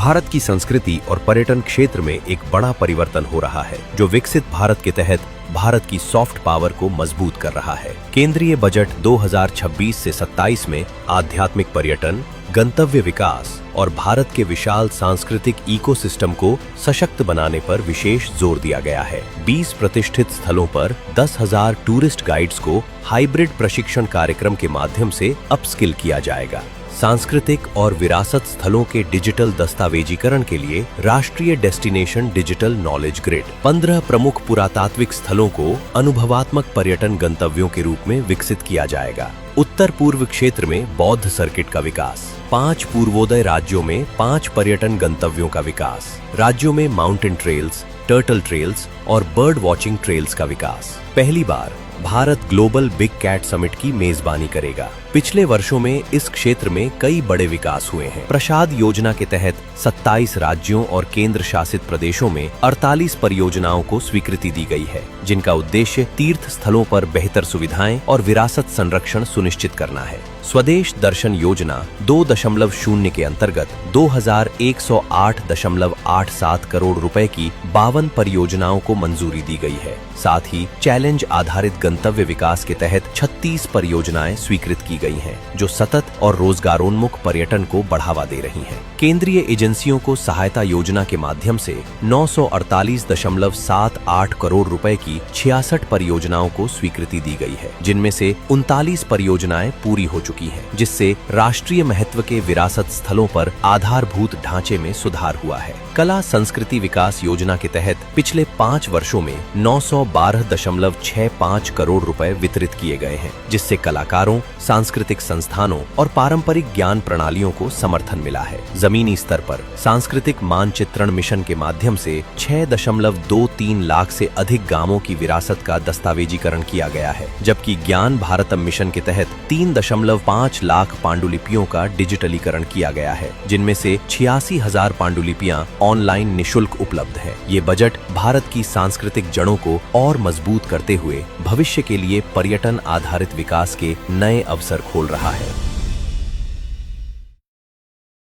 भारत की संस्कृति और पर्यटन क्षेत्र में एक बड़ा परिवर्तन हो रहा है, जो विकसित भारत के तहत भारत की सॉफ्ट पावर को मजबूत कर रहा है। केंद्रीय बजट 2026 से 27 में आध्यात्मिक पर्यटन, गंतव्य विकास और भारत के विशाल सांस्कृतिक इकोसिस्टम को सशक्त बनाने पर विशेष जोर दिया गया है। 20 प्रतिष्ठित स्थलों पर 10,000 टूरिस्ट गाइड्स को हाइब्रिड प्रशिक्षण कार्यक्रम के माध्यम से अपस्किल किया जाएगा। सांस्कृतिक और विरासत स्थलों के डिजिटल दस्तावेजीकरण के लिए राष्ट्रीय डेस्टिनेशन डिजिटल नॉलेज ग्रिड, 15 प्रमुख पुरातात्विक स्थलों को अनुभवात्मक पर्यटन गंतव्यों के रूप में विकसित किया जाएगा। उत्तर पूर्व क्षेत्र में बौद्ध सर्किट का विकास, 5 पूर्वोदय राज्यों में 5 पर्यटन गंतव्यों का विकास, राज्यों में माउंटेन ट्रेल्स, टर्टल ट्रेल्स और बर्ड वॉचिंग ट्रेल्स का विकास। पहली बार Bharat global big cat summit की मेजबानी करेगा। पिछले वर्षों में इस क्षेत्र में कई बड़े विकास हुए हैं। प्रसाद योजना के तहत 27 राज्यों और केंद्र शासित प्रदेशों में 48 परियोजनाओं को स्वीकृति दी गई है, जिनका उद्देश्य तीर्थ स्थलों पर बेहतर सुविधाएं और विरासत संरक्षण सुनिश्चित करना है। स्वदेश दर्शन योजना 2.0 के अंतर्गत 2108.87 करोड़ रुपए की 52 परियोजनाओं को मंजूरी दी गई है। साथ ही चैलेंज आधारित गंतव्य विकास के तहत 36 परियोजनाएं स्वीकृत की गई हैं, जो सतत और रोजगारोन्मुख पर्यटन को बढ़ावा दे रही हैं। केंद्रीय एजेंसियों को सहायता योजना के माध्यम से 948.78 करोड़ रुपए की 66 परियोजनाओं को स्वीकृति दी गई है, जिनमें से 39 परियोजनाएं पूरी हो चुकी हैं, जिससे राष्ट्रीय महत्व के विरासत स्थलों पर आधारभूत ढांचे में सुधार हुआ है। कला संस्कृति विकास योजना के तहत पिछले 5 वर्षों में 912.65 करोड़ रुपए वितरित किए गए हैं, जिससे कलाकारों, सांस्कृतिक संस्थानों और पारंपरिक ज्ञान प्रणालियों को समर्थन मिला है। जमीनी स्तर पर सांस्कृतिक मानचित्रण मिशन के माध्यम से 6.23 लाख से अधिक गांवों की विरासत का दस्तावेजीकरण किया गया है, जबकि ज्ञान भारतम मिशन के तहत 3.5 लाख पांडुलिपियों का डिजिटलीकरण किया गया है, जिनमें से 86,000 पांडुलिपियां ऑनलाइन निशुल्क उपलब्ध है। ये बजट भारत की सांस्कृतिक जड़ों को और मजबूत करते हुए भविष्य के लिए पर्यटन आधारित विकास के नए अवसर खोल रहा है।